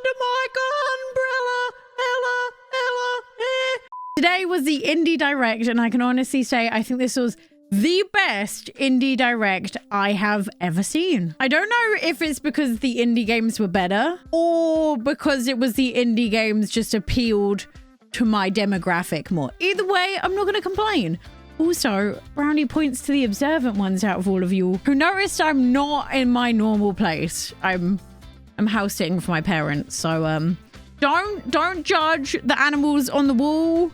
under my umbrella. Ella. Today was the Indie Direct, and I can honestly say I think this was the best Indie Direct I have ever seen. I don't know if it's because the indie games were better or because it was the indie games just appealed to my demographic more. Either way, I'm not going to complain. Also, brownie points to the observant ones out of all of you who noticed I'm not in my normal place. I'm house sitting for my parents, so don't judge the animals on the wall.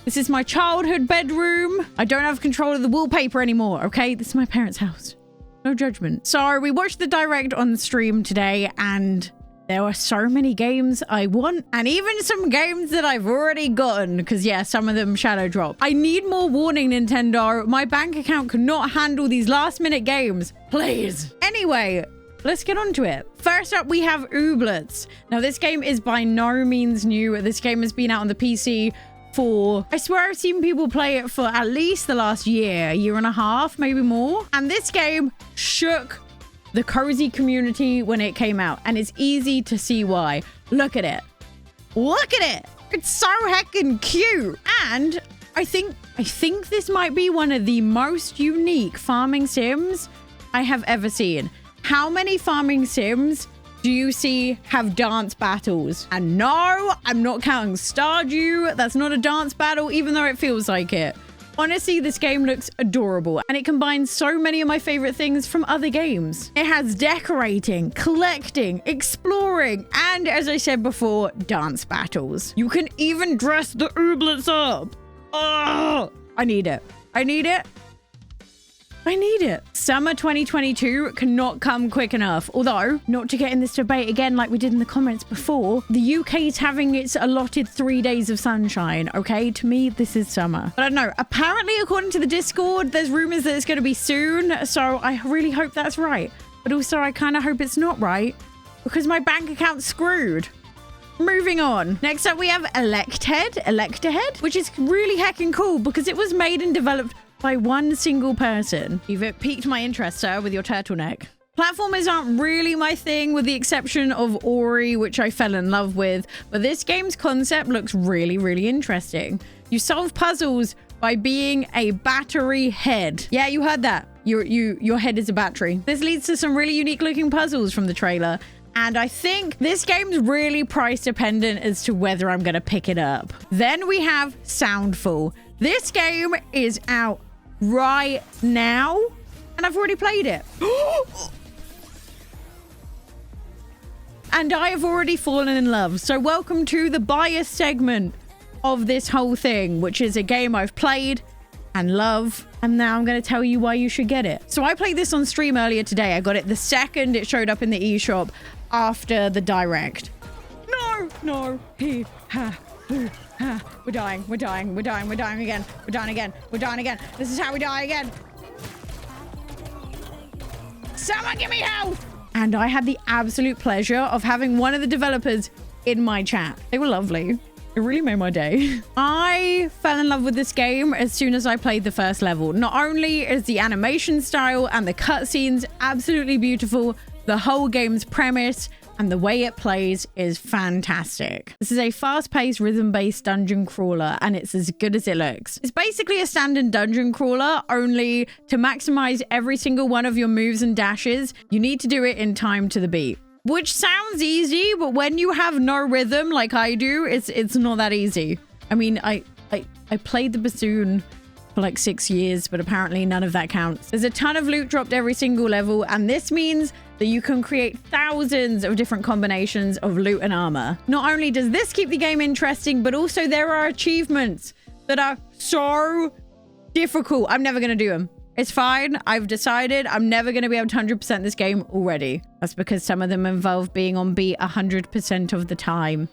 This is my childhood bedroom. I don't have control of the wallpaper anymore, okay? This is my parents' house. No judgment. So we watched the Direct on the stream today, and there were so many games I want, and even some games that I've already gotten, because yeah, some of them shadow drop. I need more warning, Nintendo. My bank account cannot handle these last minute games. Please. Anyway, let's get on to it. First up, we have Ooblets. Now, this game is by no means new. This game has been out on the PC for, I swear I've seen people play it for at least the last year and a half, maybe more. And this game shook the cozy community when it came out, and it's easy to see why. Look at it. Look at it. It's so heckin' cute. And I think this might be one of the most unique farming sims I have ever seen. How many farming sims do you see have dance battles? And no, I'm not counting Stardew. That's not a dance battle, even though it feels like it. Honestly, this game looks adorable, and it combines so many of my favorite things from other games. It has decorating, collecting, exploring, and as I said before, dance battles. You can even dress the Ooblets up. Oh, I need it. I need it. I need it. Summer 2022 cannot come quick enough. Although, not to get in this debate again like we did in the comments before, the UK is having its allotted 3 days of sunshine, okay? To me, this is summer. But I don't know. Apparently, according to the Discord, there's rumors that it's going to be soon. So I really hope that's right. But also, I kind of hope it's not right because my bank account's screwed. Moving on. Next up, we have Elector Head, which is really heckin' cool because it was made and developed by one single person. You've piqued my interest, sir, with your turtleneck. Platformers aren't really my thing, with the exception of Ori, which I fell in love with, but this game's concept looks really, really interesting. You solve puzzles by being a battery head. Yeah, you heard that. Your head is a battery. This leads to some really unique looking puzzles from the trailer, and I think this game's really price dependent as to whether I'm gonna pick it up. Then we have Soundful. This game is out right now, and I've already played it. And I have already fallen in love. So welcome to the bias segment of this whole thing, which is a game I've played and love, and now I'm going to tell you why you should get it. So I played this on stream earlier today. I got it the second it showed up in the eShop after the Direct. No, he, ha, hoo. We're dying again. We're dying again. This is how we die again. Someone give me help! And I had the absolute pleasure of having one of the developers in my chat. They were lovely. It really made my day. I fell in love with this game as soon as I played the first level. Not only is the animation style and the cutscenes absolutely beautiful, the whole game's premise and the way it plays is fantastic. This is a fast-paced, rhythm-based dungeon crawler, and it's as good as it looks. It's basically a standard dungeon crawler, only to maximize every single one of your moves and dashes, you need to do it in time to the beat. Which sounds easy, but when you have no rhythm like I do, it's not that easy. I mean, I played the bassoon for like 6 years, but apparently none of that counts. There's a ton of loot dropped every single level, and this means that you can create thousands of different combinations of loot and armor. Not only does this keep the game interesting, but also there are achievements that are so difficult. I'm never going to do them. It's fine. I've decided I'm never going to be able to 100% this game already. That's because some of them involve being on beat 100% of the time.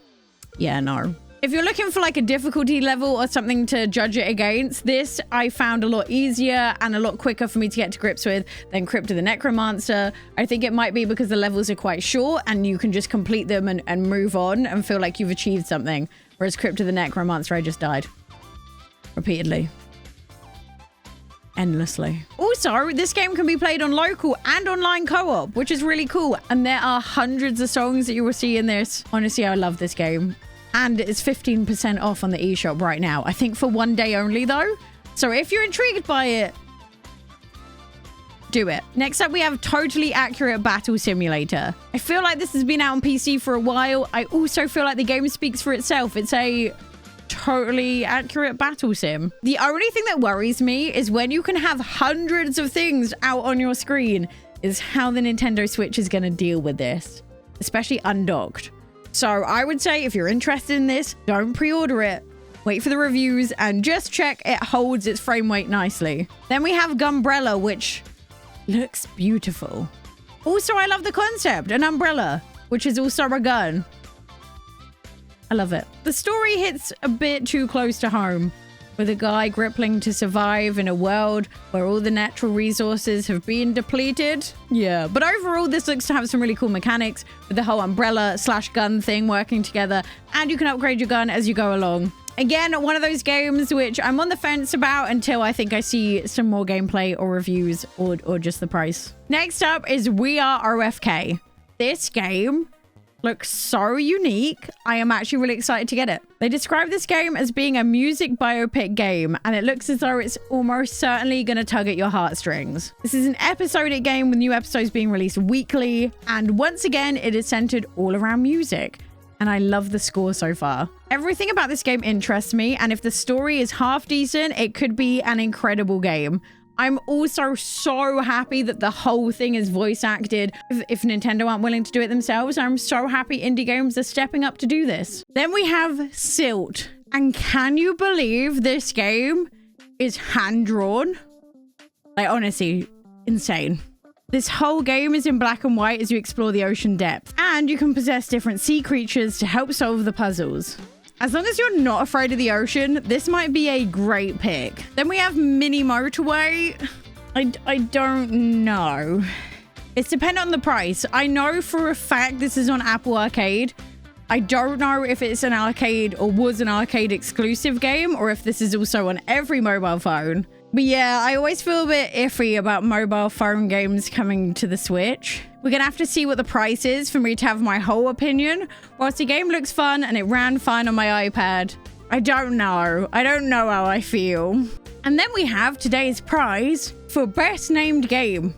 Yeah, no. If you're looking for like a difficulty level or something to judge it against, this I found a lot easier and a lot quicker for me to get to grips with than Crypt of the Necromancer. I think it might be because the levels are quite short and you can just complete them and move on and feel like you've achieved something. Whereas Crypt of the Necromancer, I just died repeatedly. endlessly. Also, this game can be played on local and online co-op, which is really cool. And there are hundreds of songs that you will see in this. Honestly, I love this game. And it's 15% off on the eShop right now. I think for one day only though. So if you're intrigued by it, do it. Next up, we have Totally Accurate Battle Simulator. I feel like this has been out on PC for a while. I also feel like the game speaks for itself. It's a totally accurate battle sim. The only thing that worries me is when you can have hundreds of things out on your screen is how the Nintendo Switch is going to deal with this, especially undocked. So I would say if you're interested in this, don't pre-order it. Wait for the reviews and just check it holds its frame weight nicely. Then we have Gumbrella, which looks beautiful. Also, I love the concept, an umbrella, which is also a gun. I love it. The story hits a bit too close to home, with a guy grappling to survive in a world where all the natural resources have been depleted. Yeah, but overall, this looks to have some really cool mechanics with the whole umbrella slash gun thing working together, and you can upgrade your gun as you go along. Again, one of those games which I'm on the fence about until I think I see some more gameplay or reviews or just the price. Next up is We Are OFK. This game looks so unique. I am actually really excited to get it. They describe this game as being a music biopic game, and it looks as though it's almost certainly going to tug at your heartstrings. This is an episodic game with new episodes being released weekly, and once again, it is centered all around music. And I love the score so far. Everything about this game interests me, and if the story is half decent, it could be an incredible game. I'm also so happy that the whole thing is voice acted. If Nintendo aren't willing to do it themselves, I'm so happy indie games are stepping up to do this. Then we have Silt. And can you believe this game is hand-drawn? Like, honestly, insane. This whole game is in black and white as you explore the ocean depth, and you can possess different sea creatures to help solve the puzzles. As long as you're not afraid of the ocean, this might be a great pick. Then we have Mini Motorway. I don't know. It's dependent on the price. I know for a fact this is on Apple Arcade. I don't know if it's an arcade or was an arcade exclusive game, or if this is also on every mobile phone. But yeah, I always feel a bit iffy about mobile phone games coming to the Switch. We're gonna have to see what the price is for me to have my whole opinion. Whilst the game looks fun and it ran fine on my iPad, I don't know. I don't know how I feel. And then we have today's prize for best named game.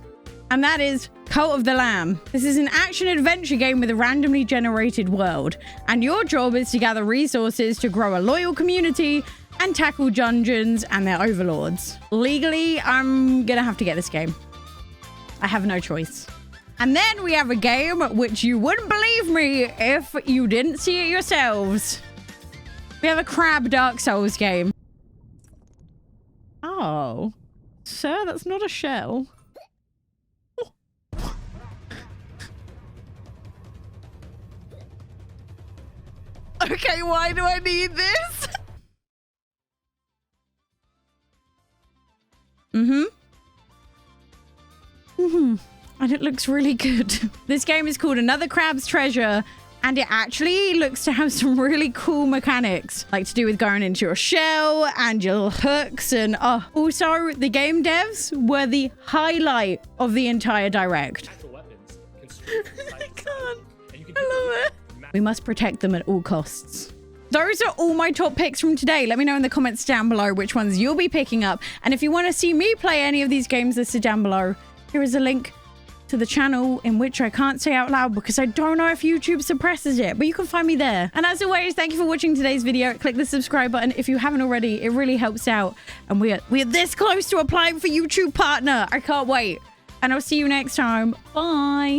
And that is Cult of the Lamb. This is an action-adventure game with a randomly generated world. And your job is to gather resources to grow a loyal community and tackle dungeons and their overlords. Legally, I'm gonna have to get this game. I have no choice. And then we have a game which you wouldn't believe me if you didn't see it yourselves. We have a Crab Dark Souls game. Oh, sir, that's not a shell. Okay, why do I need this? And it looks really good. This game is called Another Crab's Treasure, and it actually looks to have some really cool mechanics, like to do with going into your shell and your hooks, and also the game devs were the highlight of the entire direct. I can't. I love it. We must protect them at all costs. Those are all my top picks from today. Let me know in the comments down below which ones you'll be picking up. And if you want to see me play any of these games listed down below, here is a link to the channel in which I can't say out loud because I don't know if YouTube suppresses it, but you can find me there. And as always, thank you for watching today's video. Click the subscribe button if you haven't already. It really helps out. And we're this close to applying for YouTube partner. I can't wait. And I'll see you next time. Bye.